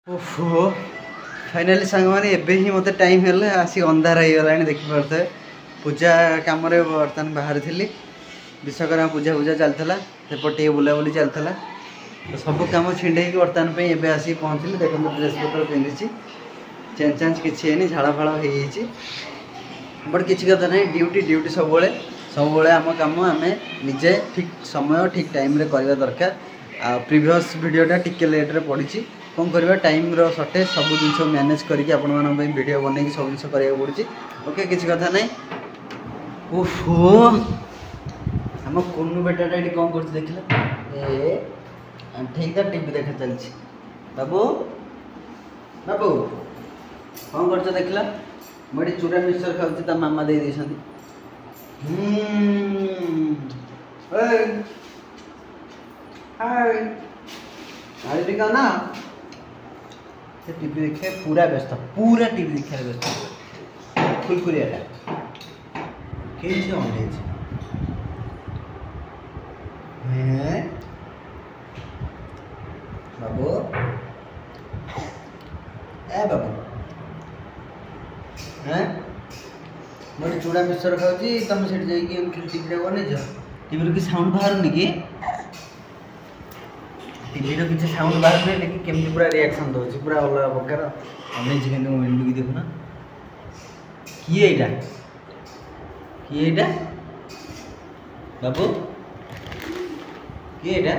ओहो फाइनाली सांग मैंने एबे ही मत टाइम है आसी अंधार हो गला देखिपे पूजा कम बर्तमान बाहर थी विश्वकर्मा पूजा पूजा चलता सेपटे बुलाबुली चलता तो सब कम छिंडे बर्तमान एबे आसी पहुँचली देखो ड्रेस पत्र पिंधि चेंज चेंज किसी झाड़ फाड़ हो बट किसी कथा ना ड्यूटी ड्यूटी सब आम कम आम निजे ठीक समय ठीक टाइम रे करवा दरकार प्रीवियस वीडियोटा टिके लेट्रे पड़ी कौन करवा टाइम रो सर्टेज सब जिन मैनेज करके वीडियो बनई सब जिन कराया पड़ी ओके किसी कथा ना ओहो आम कुन्नू बेटाटा ये कौन कर देखला ठीक है टीवी देखा चलती बाबू बाबू कौन कर देखला मुझे चूड़ा मिक्सचर खाऊँ मामा दे ना से टीवी देखे पूरा व्यस्त पूरा टीवी देखा व्यस्त खुलखुलिया बाबू ए बाबू मुझे चूड़ा मिक्सचर खाऊँ तुम से टीवी बन टीवी कि साउंड बाहर कि टीवी किसी साउंड बाहर नहीं लेकिन केमती पूरा रिएक्शन दौर पूरा अलग प्रकार अनेक मुंडी देखुना किए किए बाबू किए देख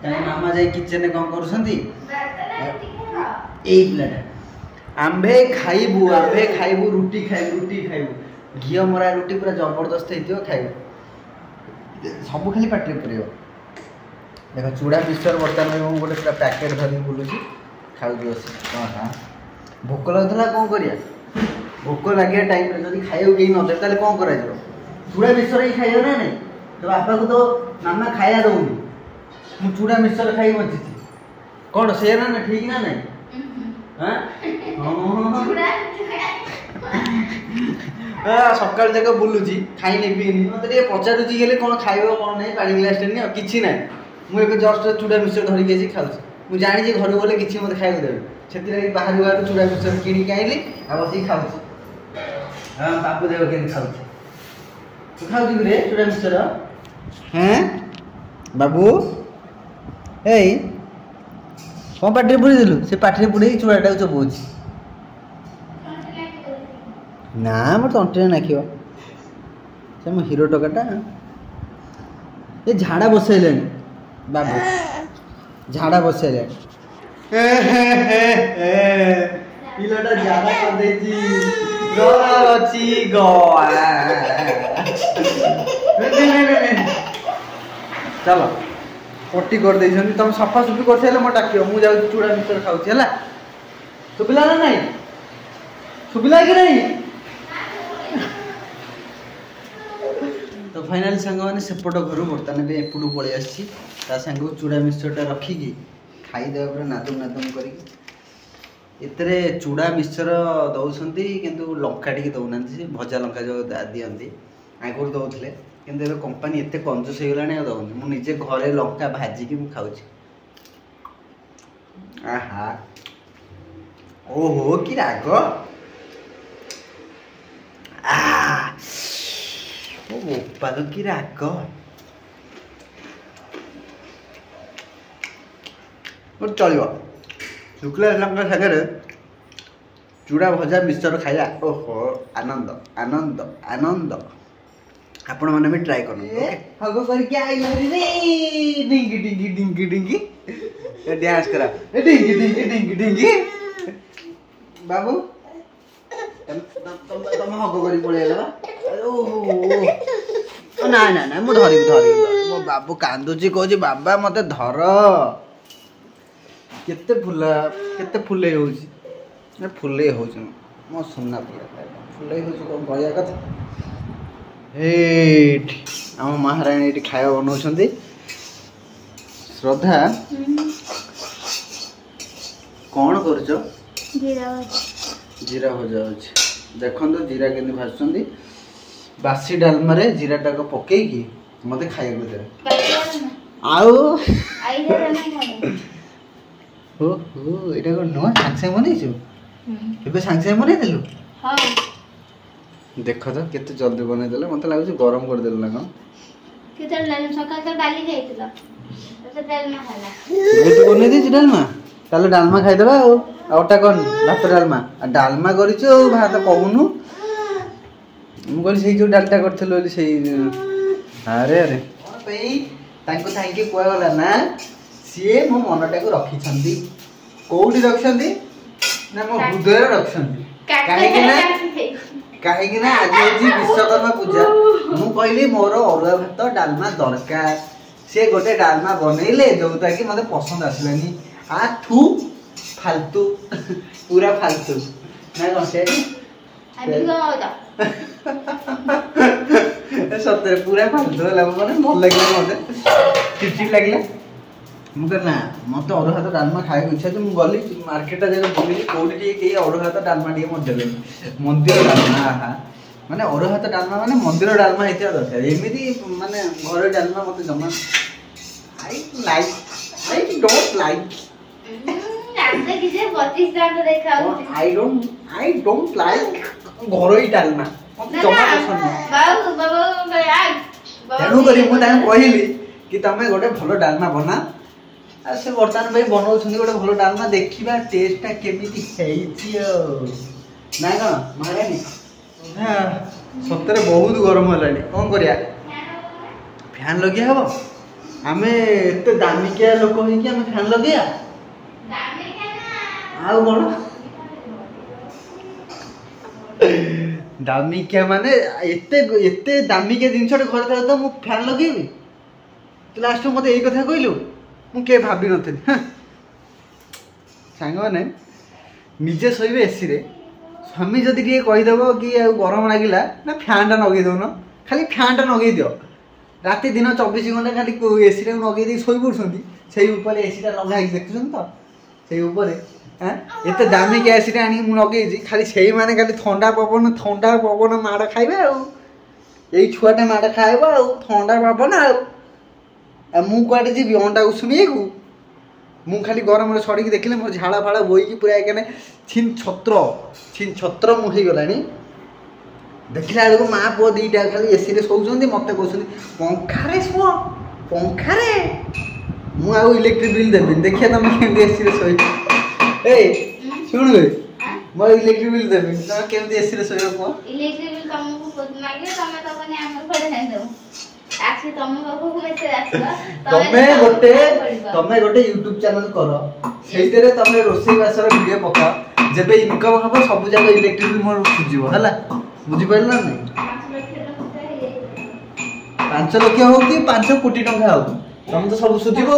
कहीं मामा जाए किचन कौन कर आंबे खाइबू रुटी खाइबू घी मरा रुटी पूरा जबरदस्त हो खाइबू सब खाली पाटे पड़े देख चूड़ा मिक्सचर बर्तमान गोटे पूरा पैकेट धरिक बुलूँ खाऊ बस हाँ हाँ भोक लगुला कौन कर भोक लगे टाइम जब खाइबू कहीं नदे तेल कौन कर चूड़ा मिक्सचर ही खाइब ना नहीं तो बापा को तो मामा खाया दौनी मु चूड़ा मिक्सचर खाई बची कौन से ना ठीक ना नहीं सकाल जाक बुलूची खाइनी पीनी मत पचारूची गले कौन खाइब कौन नहीं पानी गिलास टे कि ना मुझे जस्ट चूड़ा मिक्सचर धरिकी खाऊँ मुझे जानी घर गले कि मत खाइक देवे से बाहर बाहर चूड़ा मिक्सचर किणी आइली आ बस खाऊँ हाँ बाबू देव के खाऊँ तू खाऊ रे चूड़ा मिक्सचर हाँ बाबू ए कौन पाटे पुड़ी देलु से पाटे पुड़ी चूड़ाटा चबाऊँ ना मोर तंटे नाख से मो हीरो टकाटा ये झाड़ा बसैले बाबू झाड़ा बसैले पिलाटा झाड़ा कर देती चलो पट्टी कर दे तुम सफा सुफी कर सारे मत डाक मुझे चूड़ा मिक्सचर खाऊँ है शुभिला ना नहीं शुभिला कि नहीं तो फाइनाली सांग मैंने सेपट घर बर्तमान भी एपटू पलि आसी सांग चूड़ा मिक्सचरटा रखिकी खाईदे पूरा नादुम नादुम कर चूड़ा मिक्सचर दौरान किंतु लंका टी दौना भजा लंका जो दिखती आगुरी दौले कि कंपानी एत कंजूस हो गला दौनी मुझे घरे लंका भाजिकी मु खाऊँ आहा ओहो कि राग बोपाल कि राग चलो शुक्ला लंका सागर चूड़ा भजा मिक्सचर खाया ओहो आनंद आनंद आनंद आपण मैंने भी ट्राई कर डिंगी डिंगी डिंगी डिंगी डांस करा डिंगी डिंगी डिंगी डिंगी बाबू तुम हग कर पड़े ना ना ना मुझे धरिक धरिक मो बाबू कांदुची कह बाबा मत धर केते फुले हो फुले हो मो सुना फुले हो कहया कथा आम महाराणी ये खाया बनाऊँ श्रद्धा कौन कर जीरा भजा देखो जीरा के भाजुंट बासी डालमा जीराटा पकईकि मत खाया दे हो एटा को नो सांग सांग बनेछु एबे सांग सांग बने देलु हां देखो तो केते जल्दी बने देले मते लागु गरम कर देल ना कोन केते सकाल तो डाली खाइतला तो डालमा खाला ये तो बने दी डालमा ताले डालमा खाइ देबा आउटा कोन भात डालमा आ डालमा करिछु भात कहूनु मु कहली सेई जो डालटा करथलो सेई अरे अरे पई तांको थैंक यू कोइ गला ना सीए मो मनटा को रखी छंदी कोउडी रखछंदी ना मो हृदय रखछंदी काहे कि ना आज होजी विश्वकर्मा पूजा मु कहली मोर अरुआ भात डालमा दरकार से गोटे डालमा बनैले जोता कि मते पसंद आसलानी आ थू फालतू पूरा फालतू ना कोन से सत्य पूरा फालतू होला माने मन लागले मते चिचिक लागले मु कहना मते अरुआ भात डालमा खाए इच्छा जे मु गली मार्केट जगह बुली कोडी के अरुआ भात डालमा दिए मत देले मंदिर डालमा आहा माने अरुआ भात डालमा माने मंदिर डालमा हेतिया दरकार एमिति माने घर डालमा मते जमा आई डोंट लाइक आंदे किसे 25 दांत देखाउ आई डोंट लाइक घरोई डालमा मते जमा पसंद बाबू यार तेनु करी मु टाइम कहिली कि तमे गोटे भलो डालमा बना आ से वर्तमान भाई बनौ छुनी गोटे भलो डालमा देखिबा टेस्टटा केमिति हेइछियो ना कोन मारेनी हां सत्तरे बहुत गरम हलानी कोन करिया फैन लगिया हबो आमे एते दामिकिया लोक होई कि आमे फैन लगिया दामिकिया ना आउ कोन दामिकिया माने एते दामिकिया जिंसटे घर था तो मु फैन लगेबी तू लास्ट मते एई कथा कइलु मु के भाबी नथि सांग माने निजे सोइबे एसी रे स्वामी जदि के कहि देबो कि गरम लागिला ना फैन टा नगै दोनो खाली फैन टा नगै दियो राति दिन 24 घंटा खाली एसी रे नगै दी सोइ पड़छंती सेही ऊपर एसी टा लगाई देखछन तो सेही ऊपर एते दामी के एसी टा आनी मु नगै जी खाली सेही माने खाली ठंडा पवन माड़ खाइबे आ एई छुआटा माड़ खाइबो आ ठंडा पवन आ मु कुआडे जी अंडा उसुनी को मु खाली गरम रे सड़ी देखले मोर झाड़ा फाड़ा बोई की पूरा एकने छिन छत्र मु हे गलानी देखला को मां पो दीटा खाली एसी रे सोउछंती मते कहउछंती पंखा रे मु आ इलेक्ट्रिक बिल देबी देखिया तुम केमती एसी रे सोई ए सुन गई मैं इलेक्ट्रिक बिल देबी तुम केमती एसी रे सोई को इलेक्ट्रिक बिल तुमको खुद मागे तमे तो बने हमर पड़े हैं दो आसी तमे बाबू को मैसेज आसीबा तमे गोटे YouTube चैनल करो सेइतरे तमे रोसई बासर वीडियो पका जेबे इनकम हबो सब जगह इलेक्ट्रिक बिल मोर खुजिबो हला बुझी पाइल ना नहीं 5 लाख हो कि 5 कोटी टंका हो तुम तो सब सुझिबो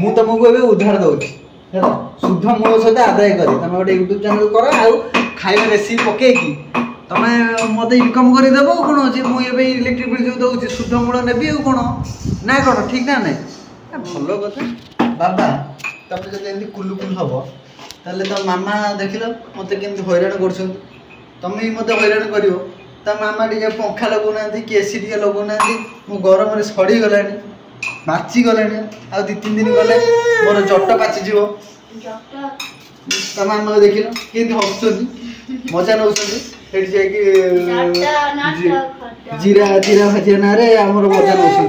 मु तुमको एबे उधार दउची हेला शुद्ध मूल सहित आदाय करी तमे गोटे YouTube चैनल करो आ खाइबा रेसिपी पके की तमे मते इनकम करि देबो कोन जे मु एबे इलेक्ट्रिक बिल जो दउची शुद्ध मूल नेबी कोन ना कोन ठीक ना नै भलो कथा बाबा तमे जदि एंदी कुलु हबो ताले तो मामा देखिलो मते केमती हैरान करछन तमे ही मते हैरान करियो ता मामा टिके पंखा लगौ नांती कि एसी टिके लगौ नांती मु गरम रे सड़ी गलानी बाची गलानी आ 2-3 दिन गले मोर जट्ट पाची जीवो जट्ट ता मामा देखिलो केमती हसछन मजा नउछन एठी जाय कि जीरा भाजिया ना रे हमर मजा नउछन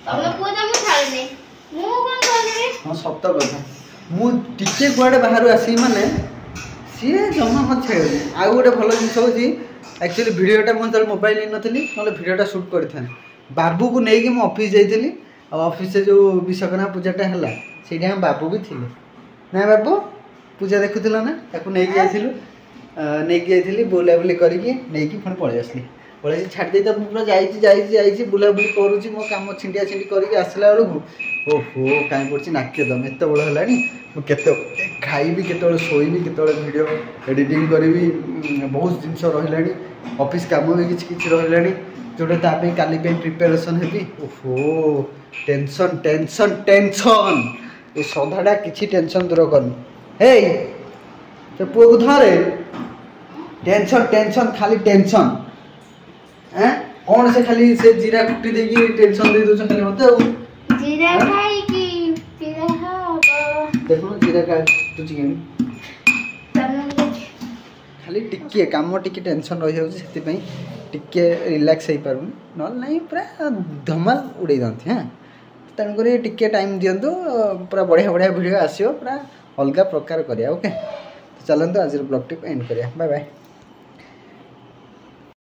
तमे पूजा मु छाड़ने मु कोन करले हां सत्य कथा मु टिके गुआडे बाहर आसी माने सी जमा मत छेड़े आ गोटे भल जिन होची एक्चुअली वीडियोटा मुझे मोबाइल नहीं नथली नले वीडियोटा शूट करथान बाबू को नहीं कि मु ऑफिस जाइतली आ ऑफिस से जो विश्वकर्मा पूजाटा हला सेठी हम बाबू भी थिले ना बाबू पूजा देखुथिला ना ताको नहीं कि आइथिलु नहीं कि आइथिली बोला बोली करके नहीं कि फोन पळे आसली पळे छाड़ दे त पूरा जाईची बुला बुली करूची मो काम छिंडिया छिंडी करके आसला बेलू ओहो काई पड़ची नाक्य दम एते बड़ हलानी मु केते खाइबी केते सोईबी केते वीडियो एडिटिंग करबी बहुत जिंस रहिलानी ऑफिस काम भी किछ रहिलानी जोटा तापे काली पे प्रिपरेशन हेबी ओहो टेंशन ए सदाडा किछि टेंशन दूर करनी हे तो पुओ को धरे टेंशन खाली टेंशन हैं कौन से खाली से जीरा कुटी देकी टेंशन दे दो खाली मते जीरा खाई की जीरा हो देखो जीरा का तू चिकन तनु खाली टिके काम टिके टेंशन रही जाउछ सेति पई टिके रिलैक्स हे पारुन न नहीं पूरा धमाल उड़े दंती हां तन करी टिके टाइम दियंतु पूरा बढ़िया बढ़िया वीडियो आसियो पूरा अलग प्रकार करिया ओके तो चलंतु आज ब्लॉग टिप एंड करिया बाय बाय।